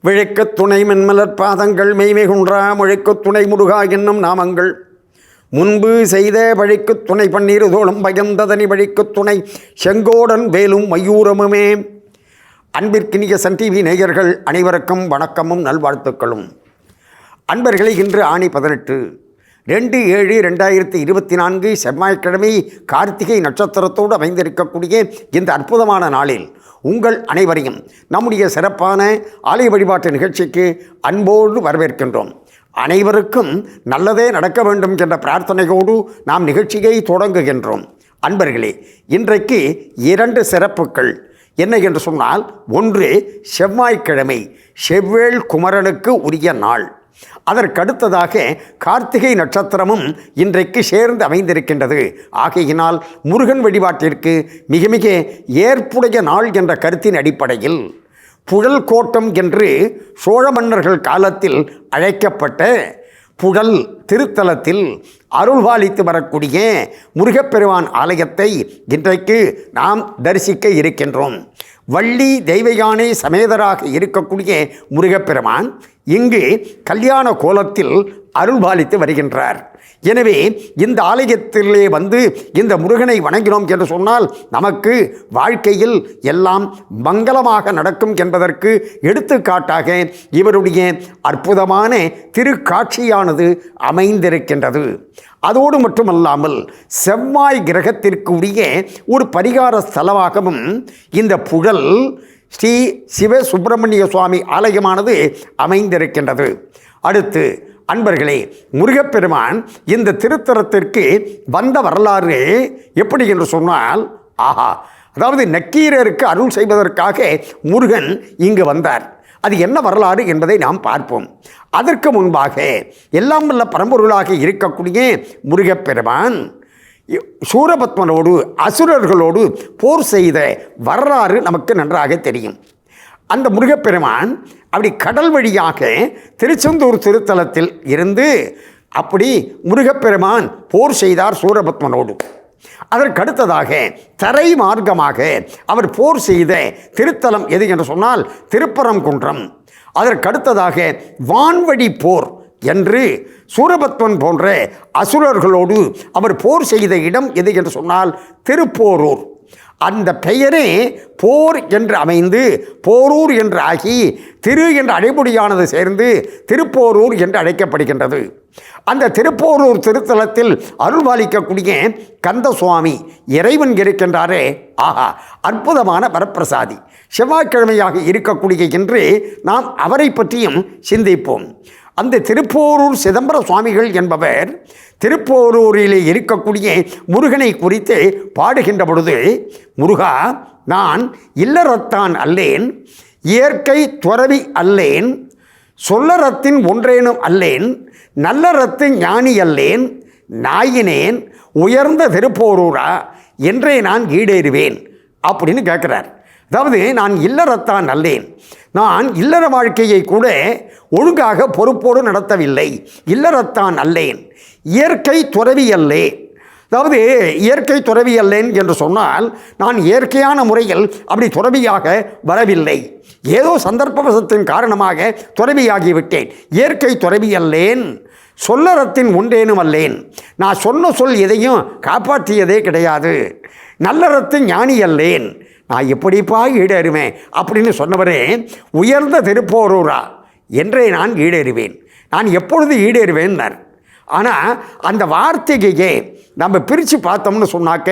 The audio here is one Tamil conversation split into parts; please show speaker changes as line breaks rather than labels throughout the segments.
விழைக்கத் துணை மென்மலர் பாதங்கள் மெய்மைகுன்றா முழைக்கத் துணை முருகா என்னும் நாமங்கள் முன்பு செய்த வழிக்குத் துணை பன்னீர் தோளும் பயந்ததனி வழிக்குத் துணை செங்கோடன் வேலும் மயூரமுமே. அன்பிற்கினிய சன் டிவி நேயர்கள் அனைவருக்கும் வணக்கமும் நல்வாழ்த்துக்களும். அன்பர்களை இன்று ஆணி 18/2/2024 செவ்வாய்க்கிழமை கார்த்திகை நட்சத்திரத்தோடு அமைந்திருக்கக்கூடிய இந்த அற்புதமான நாளில் உங்கள் அனைவரையும் நம்முடைய சிறப்பான ஆலய வழிபாட்டு நிகழ்ச்சிக்கு அன்போடு வரவேற்கின்றோம். அனைவருக்கும் நல்லதே நடக்க வேண்டும் என்ற பிரார்த்தனையோடு நாம் நிகழ்ச்சியை தொடங்குகின்றோம். அன்பர்களே, இன்றைக்கு 2 சிறப்புகள் என்ன என்று சொன்னால், ஒன்று செவ்வாய்க்கிழமை, செவ்வேள் குமரனுக்கு உரிய நாள். அதற்கடுத்ததாக கார்த்திகை நட்சத்திரமும் இன்றைக்கு சேர்ந்து அமைந்திருக்கின்றது. ஆகையினால் முருகன் வழிபாட்டிற்கு மிக மிக ஏற்புடைய நாள் என்ற கருத்தின் அடிப்படையில் புழல் கோட்டம் என்று சோழ மன்னர்கள் காலத்தில் அழைக்கப்பட்ட புழல் திருத்தலத்தில் அருள்பாலித்து வரக்கூடிய முருகப்பெருமான் ஆலயத்தை இன்றைக்கு நாம் தரிசிக்க இருக்கின்றோம். வள்ளி தெய்வயானை சமேதராக இருக்கக்கூடிய முருகப்பெருமான் இங்கு கல்யாண கோலத்தில் அருள்பாலித்து வருகின்றார். எனவே இந்த ஆலயத்திலே வந்து இந்த முருகனை வணங்கினோம் என்று சொன்னால் நமக்கு வாழ்க்கையில் எல்லாம் மங்களமாக நடக்கும் என்பதற்கு எடுத்துக்காட்டாக இவருடைய அற்புதமான திருக்காட்சியானது அமைந்திருக்கின்றது. அதோடு மட்டுமல்லாமல் செவ்வாய் கிரகத்திற்கு உரிய ஒரு பரிகார ஸ்தலமாகவும் இந்த புழல் ஸ்ரீ சிவ சுப்பிரமணிய சுவாமி ஆலயமானது அமைந்திருக்கின்றது. அடுத்து அன்பர்களே, முருகப்பெருமான் இந்த திருத்தலத்திற்கு வந்த வரலாறு எப்படி என்று சொன்னால், அதாவது நக்கீரருக்கு அருள் செய்வதற்காக முருகன் இங்கு வந்தார். அது என்ன வரலாறு என்பதை நாம் பார்ப்போம். அதற்கு முன்பாக எல்லாம் வல்ல பரம்பொருளாக இருக்கக்கூடிய முருகப்பெருமான் சூரபத்மனோடு அசுரர்களோடு போர் செய்த வரலாறு நமக்கு நன்றாக தெரியும். அந்த முருகப்பெருமான் அப்படி கடல் வழியாக திருச்செந்தூர் திருத்தலத்தில் இருந்து அப்படி முருகப்பெருமான் போர் செய்தார் சூரபத்மனோடு. அதற்கடுத்ததாக தரை மார்க்கமாக அவர் போர் செய்த திருத்தலம் எது என்று சொன்னால் திருப்பரங்குன்றம். அதற்கடுத்ததாக வான்வழி போர் என்று சூரபத்மன் போன்ற அசுரர்களோடு அவர் போர் செய்த இடம் எது என்று சொன்னால் திருப்போரூர். அந்த பெயரே போர் என்று அமைந்து போரூர் என்று ஆகி திரு என்ற அடைமொழியானது சேர்ந்து திருப்போரூர் என்று அழைக்கப்படுகின்றது. அந்த திருப்போரூர் திருத்தலத்தில் அருள்பாலிக்கக்கூடிய கந்த சுவாமி இறைவன் இருக்கின்றாரே, அற்புதமான வரப்பிரசாதி. செவ்வாய்க்கிழமையாக இருக்கக்கூடிய என்று நாம் அவரை பற்றியும் சிந்திப்போம். அந்த திருப்போரூர் சிதம்பர சுவாமிகள் என்பவர் திருப்போரூரிலே இருக்கக்கூடிய முருகனை குறித்து பாடுகின்ற பொழுது, முருகா, நான் இல்லறத்தான் அல்லேன், இயற்கை துறவி அல்லேன், சொல்லறத்தின் ஒன்றேனும் அல்லேன், நல்லறத்து ஞானி அல்லேன், நாயினேன் உயர்ந்த திருப்போரூரா என்றே நான் ஈடேறுவேன் அப்படின்னு கேட்குறார். அதாவது நான் இல்லறத்தான் அல்லேன், நான் இல்லற வாழ்க்கையை கூட ஒழுங்காக பொறுப்போடு நடத்தவில்லை, இல்லறத்தான் அல்லேன், இயற்கை துறவி அல்லே. அதாவது இயற்கை துறவி அல்லேன் என்று சொன்னால் நான் இயற்கையான முறையில் அப்படி துறவியாக வரவில்லை, ஏதோ சந்தர்ப்பவசத்தின் காரணமாக துறவியாகிவிட்டேன். இயற்கை துறவி அல்லேன், சொல்லறத்தின் ஒன்றேனும் அல்லேன், நான் சொன்ன சொல் எதையும் காப்பாற்றியதே கிடையாது, நல்லறத்து ஞானி அல்லேன், நான் எப்படிப்பா ஈடேறுவேன் அப்படின்னு சொன்னவரே உயர்ந்த திருப்போரூரா என்றே நான் ஈடேறுவேன். நான் எப்பொழுது ஈடேறுவேன்னார். ஆனால் அந்த வார்த்தையே நம்ம பிரித்து பார்த்தோம்னு சொன்னாக்க,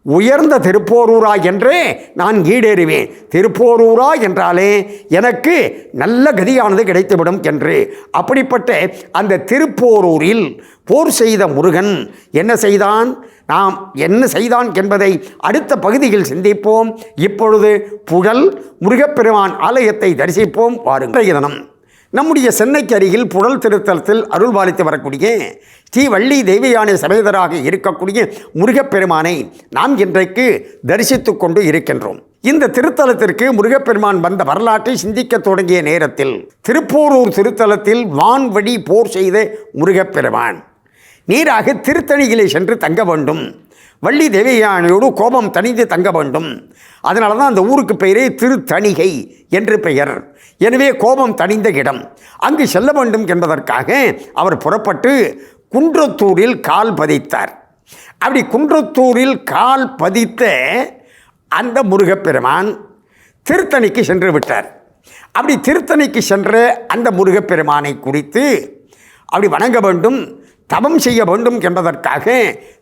உயர்ந்த திருப்போரூரா என்றே நான் ஈடேறுவேன், திருப்போரூரா என்றாலே எனக்கு நல்ல கதியானது கிடைத்துவிடும் என்று. அப்படிப்பட்ட அந்த திருப்போரூரில் போர் செய்த முருகன் என்ன செய்தான், நாம் என்ன செய்தான் என்பதை அடுத்த பகுதியில் சிந்திப்போம். இப்பொழுது புழல் முருகப்பெருமான் ஆலயத்தை தரிசிப்போம். வாருங்கள். தினம் நம்முடைய சென்னைக்கு அருகில் புழல் திருத்தலத்தில் அருள்பாலித்து வரக்கூடிய ஸ்ரீ வள்ளி தெய்வயானை சமேதராக இருக்கக்கூடிய முருகப்பெருமானை நாம் இன்றைக்கு தரிசித்து கொண்டு இருக்கின்றோம். இந்த திருத்தலத்திற்கு முருகப்பெருமான் வந்த வரலாற்றை சிந்திக்க தொடங்கிய நேரத்தில் திருப்போரூர் திருத்தலத்தில் வான்வழி போர் செய்த முருகப்பெருமான் நீராக திருத்தணியிலே சென்று தங்க வேண்டும், வள்ளி தேவயானையோடு கோபம் தணிந்து தங்க வேண்டும். அதனால தான் அந்த ஊருக்கு பெயரே திருத்தணிகை என்று பெயர். எனவே கோபம் தணிந்த இடம், அங்கு செல்ல வேண்டும் என்பதற்காக அவர் புறப்பட்டு குன்றத்தூரில் கால் பதித்தார். அப்படி குன்றத்தூரில் கால் பதித்த அந்த முருகப்பெருமான் திருத்தணிக்கு சென்று விட்டார். அப்படி திருத்தணிக்கு சென்ற அந்த முருகப்பெருமானை குறித்து அப்படி வணங்க வேண்டும், தவம் செய்ய வேண்டும் என்பதற்காக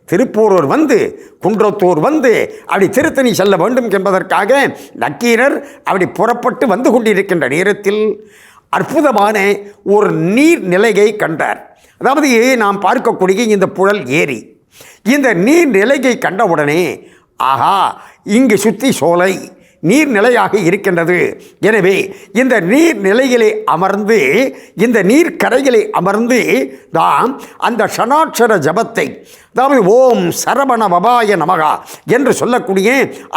திருப்பூரூர் வந்து குன்றத்தூர் வந்து அப்படி திருத்தணி செல்ல வேண்டும் என்பதற்காக நக்கீரர் அப்படி புறப்பட்டு வந்து கொண்டிருக்கின்ற நேரத்தில் அற்புதமான ஒரு நீர்நிலையை கண்டார். அதாவது நாம் பார்க்கக்கூடிய இந்த புழல் ஏரி, இந்த நீர்நிலையை கண்டவுடனே ஆஹா, இங்கு சுற்றி சோலை நீர்நிலையாக இருக்கின்றது. எனவே இந்த நீர்நிலையிலே அமர்ந்து, இந்த நீர்க்கரையிலே அமர்ந்து நாம் அந்த ஷடாட்சர ஜபத்தை, அதாவது ஓம் சரவண பவாய நமகா என்று சொல்லக்கூடிய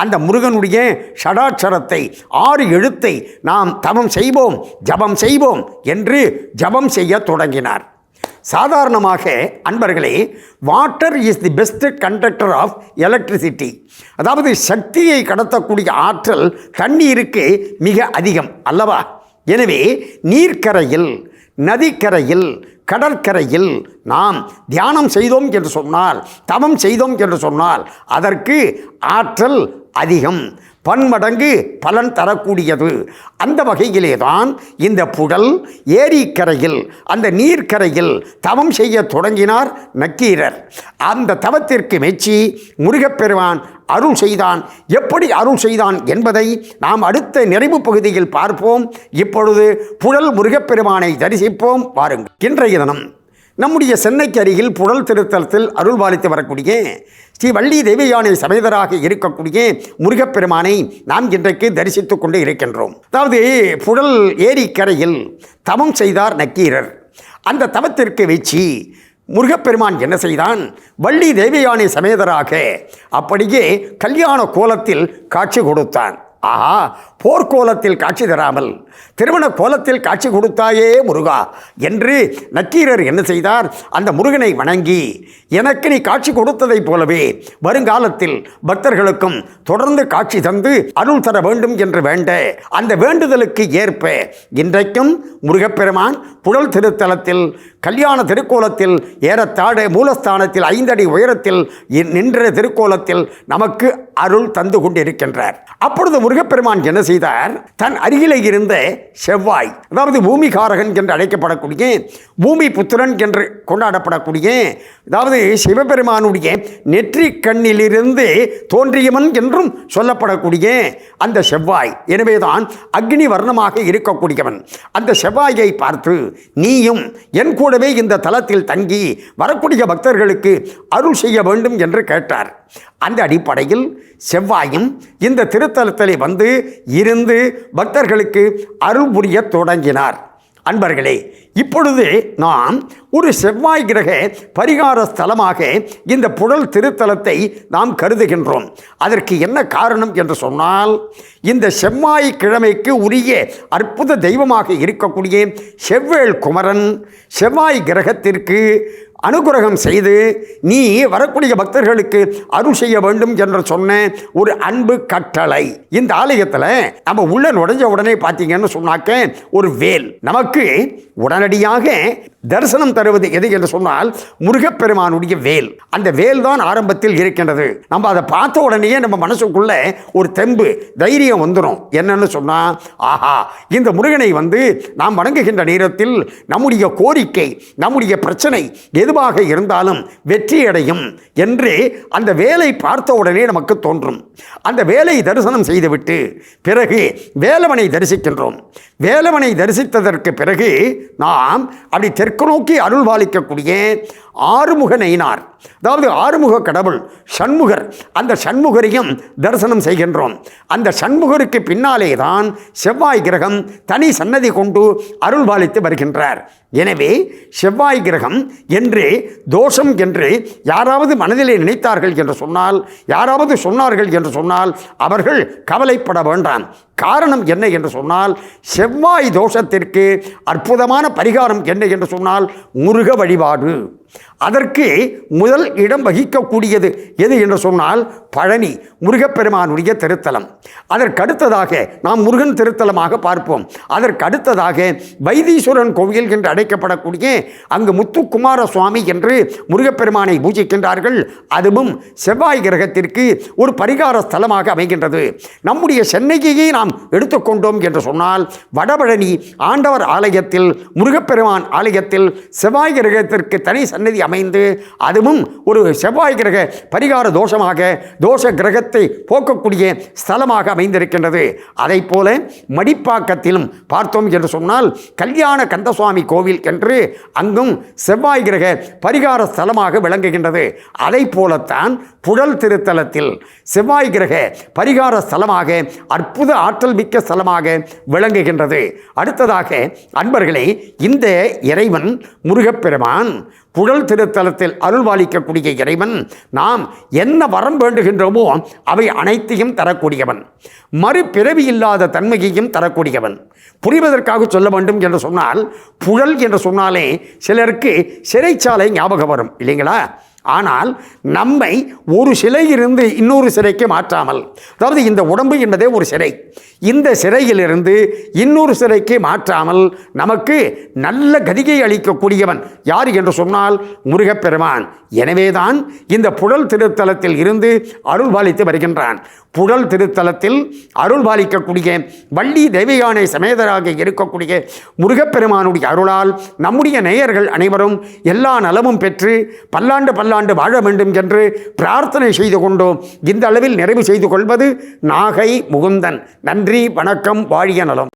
அந்த முருகனுடைய ஷடாட்சரத்தை 6 எழுத்தை நாம் தவம் செய்வோம், ஜபம் செய்வோம் என்று ஜபம் செய்ய தொடங்கினார். சாதாரணமாக அன்பர்களே, water is the best conductor of electricity. அதாவது சக்தியை கடத்தக்கூடிய ஆற்றல் தண்ணீருக்கு மிக அதிகம் அல்லவா? எனவே நீர்க்கரையில், நதிக்கரையில், கடற்கரையில் நாம் தியானம் செய்தோம் என்று சொன்னால், தவம் செய்தோம் என்று சொன்னால் அதற்கு ஆற்றல் அதிகம், பன்மடங்கு பலன் தரக்கூடியது. அந்த வகையிலே தான் இந்த புழல் ஏரிக்கரையில், அந்த நீர்க்கரையில் தவம் செய்ய தொடங்கினார் நக்கீரர். அந்த தவத்திற்கு மெச்சி முருகப்பெருமான் அருள் செய்தான். எப்படி அருள் செய்தான் என்பதை நாம் அடுத்த நிறைவு பகுதியில் பார்ப்போம். இப்பொழுது புழல் முருகப்பெருமானை தரிசிப்போம் வாருங்கள். இன்றைய தினம் நம்முடைய சென்னைக்கு அருகில் புழல் திருத்தலத்தில் அருள் பாலித்து வரக்கூடிய ஸ்ரீ வள்ளி தேவயானை சமேதராக இருக்கக்கூடிய முருகப்பெருமானை நாம் இன்றைக்கு தரிசித்துக் கொண்டு இருக்கின்றோம். அதாவது புழல் ஏரிக்கரையில் தவம் செய்தார் நக்கீரர். அந்த தவத்திற்கு வெச்சி முருகப்பெருமான் என்ன செய்தான்? வள்ளி தேவயானை சமேதராக அப்படியே கல்யாண கோலத்தில் காட்சி கொடுத்தான். ஆஹா, போர்க்கோலத்தில் காட்சி தராமல் திருமண கோலத்தில் காட்சி கொடுத்தாயே முருகா என்று நக்கீரர் என்ன செய்தார்? அந்த முருகனை வணங்கி, எனக்கு நீ காட்சி கொடுத்ததைப் போலவே வருங்காலத்தில் பக்தர்களுக்கும் தொடர்ந்து காட்சி தந்து அருள் தர வேண்டும் என்று வேண்ட, அந்த வேண்டுதலுக்கு ஏற்ப இன்றைக்கும் முருகப்பெருமான் புழல் திருத்தலத்தில் கல்யாண திருக்கோலத்தில் ஏறத்தாழ மூலஸ்தானத்தில் 5 அடி உயரத்தில் நின்ற திருக்கோலத்தில் நமக்கு அருள் தந்து கொண்டிருக்கின்றார். அப்பொழுது முருகப்பெருமான் என்ன செய்தார்? தன் அருகிலே இருந்த செவ்வாய், அதாவது பூமிகாரகன் என்று அழைக்கப்படக்கூடிய, பூமி புத்திரன் என்று கொண்டாடப்படக்கூடிய, அதாவது சிவபெருமானுடைய நெற்றி கண்ணிலிருந்து தோன்றியவன் என்றும் சொல்லப்படக்கூடிய அந்த செவ்வாய், எனவேதான் அக்னி வர்ணமாக இருக்கக்கூடியவன். அந்த செவ்வாயை பார்த்து, நீயும் என் கூடவே இந்த தலத்தில் தங்கி வரக்கூடிய பக்தர்களுக்கு அருள் செய்ய வேண்டும் என்று கேட்டார். அந்த அடிப்படையில் செவ்வாயும் இந்த திருத்தலத்திலே வந்து இருந்து பக்தர்களுக்கு அருள் புரிய தொடங்கினார். அன்பர்களே, இப்பொழுது நாம் ஒரு செவ்வாய் கிரக பரிகார ஸ்தலமாக இந்த புழல் திருத்தலத்தை நாம் கருதுகின்றோம். அதற்கு என்ன காரணம் என்று சொன்னால், இந்த செவ்வாய் கிழமைக்கு உரிய அற்புத தெய்வமாக இருக்கக்கூடிய செவ்வேள் குமரன் செவ்வாய் கிரகத்திற்கு அனுகிரகம் செய்து நீ வரக்கூடிய பக்தர்களுக்கு அருள் செய்ய வேண்டும் என்று சொன்ன ஒரு அன்பு கட்டளை. இந்த ஆலயத்தில் நம்ம உள்ள நுழைஞ்ச உடனே பார்த்தீங்கன்னு சொன்னாக்க ஒரு வேல் நமக்கு உடனடியாக தரிசனம் தருவது எது என்று சொன்னால் முருகப்பெருமானுடைய வேல். அந்த வேல் தான் ஆரம்பத்தில் இருக்கின்றது. நம்ம அதை பார்த்த உடனேயே நம்ம மனசுக்குள்ள ஒரு தெம்பு, தைரியம் வந்துடும். என்னன்னு சொன்னால், ஆஹா, இந்த முருகனை வந்து நாம் வணங்குகின்ற நேரத்தில் நம்முடைய கோரிக்கை, நம்முடைய பிரச்சனை எதுவாக இருந்தாலும் வெற்றியடையும் என்று அந்த வேலை பார்த்த உடனே நமக்கு தோன்றும். அந்த வேலை தரிசனம் செய்துவிட்டு பிறகு வேலவனை தரிசிக்கின்றோம். வேலவனை தரிசித்ததற்கு பிறகு நாம் அப்படி தெற்கு நோக்கி அருள் பாலிக்கக்கூடிய ஆறுமுக நயினார், அதாவது ஆறுமுக கடவுள் சண்முகர், அந்த சண்முகரையும் தரிசனம் செய்கின்றோம். அந்த சண்முகருக்கு பின்னாலே தான் செவ்வாய் கிரகம் தனி சன்னதி கொண்டு அருள் பாலித்து வருகின்றார். எனவே செவ்வாய் கிரகம் என்று தோஷம் என்று யாராவது மனதிலே நினைத்தார்கள் என்று சொன்னால், யாராவது சொன்னார்கள் என்று சொன்னால் அவர்கள் கவலைப்பட வேண்டாம். காரணம் என்ன என்று சொன்னால், செவ்வாய் தோஷத்திற்கு அற்புதமான பரிகாரம் என்ன என்று சொன்னால் முருக வழிபாடு. அதற்கு முதல் இடம் வகிக்கக்கூடியது எது என்று சொன்னால் பழனி முருகப்பெருமானுடைய திருத்தலம். அதற்கடுத்ததாக நாம் முருகன் திருத்தலமாக பார்ப்போம். அதற்கடுத்ததாக வைத்தீஸ்வரன் கோவில் என்று அழைக்கப்படக்கூடிய அங்கு முத்துக்குமார சுவாமி என்று முருகப்பெருமானை பூஜிக்கின்றார்கள். அதுவும் செவ்வாய் கிரகத்திற்கு ஒரு பரிகார ஸ்தலமாக அமைகின்றது. நம்முடைய சென்னையை நாம் எடுத்துக்கொண்டோம் என்று சொன்னால் வடபழனி ஆண்டவர் ஆலயத்தில் முருகப்பெருமான் ஆலயத்தில் செவ்வாய் கிரகத்திற்கு தனி சன்னதி அமைந்து அதுவும் ஒரு செவ்வாய் கிரக பரிகார தோஷமாக தோஷ கிரகத்தை போக்கக்கூடிய ஸ்தலமாக அமைந்திருக்கின்றது. அதை போல மடிப்பாக்கத்திலும் பார்த்தோம் என்று சொன்னால் கல்யாண கந்தசுவாமி கோவில் என்று அங்கும் செவ்வாய் கிரக பரிகார ஸ்தலமாக விளங்குகின்றது. அதை போலத்தான் புழல் திருத்தலத்தில் செவ்வாய் கிரக பரிகார ஸ்தலமாக அற்புத ஆற்றல் மிக்க ஸ்தலமாக விளங்குகின்றது. அடுத்ததாக அன்பர்களே, இந்த இறைவன் முருகப்பெருமான் புழல் திருத்தலத்தில் அருள்வாளிக்கக்கூடிய இறைவன் நாம் என்ன வரம் வேண்டுகின்றோமோ அவை அனைத்தையும் தரக்கூடியவன், மறுபிறவி இல்லாத தன்மையையும் தரக்கூடியவன். புரிவதற்காக சொல்ல வேண்டும் என்று சொன்னால் புழல் என்று சொன்னாலே சிலருக்கு சிறைச்சாலை ஞாபகம் வரும் இல்லைங்களா? ஆனால் நம்மை ஒரு சிலையிலிருந்து இன்னொரு சிலைக்கு மாற்றாமல், அதாவது இந்த உடம்பு என்பதே ஒரு சிறை, இந்த சிறையிலிருந்து இன்னொரு சிறைக்கு மாற்றாமல் நமக்கு நல்ல கதியை அளிக்கக்கூடியவன் யார் என்று சொன்னால் முருகப்பெருமான். எனவேதான் இந்த புழல் திருத்தலத்தில் இருந்து அருள்பாலித்து வருகின்றான். புழல் திருத்தலத்தில் அருள்பாலிக்கக்கூடிய வள்ளி தேவயானை சமேதராக இருக்கக்கூடிய முருகப்பெருமானுடைய அருளால் நம்முடைய நேயர்கள் அனைவரும் எல்லா நலமும் பெற்று பல்லாண்டு வாழ வேண்டும் என்று பிரார்த்தனை செய்து கொண்டோம். இந்த அளவில் நிறைவு செய்து கொள்வது நாகை முகுந்தன். நன்றி, வணக்கம், வாழிய நலம்.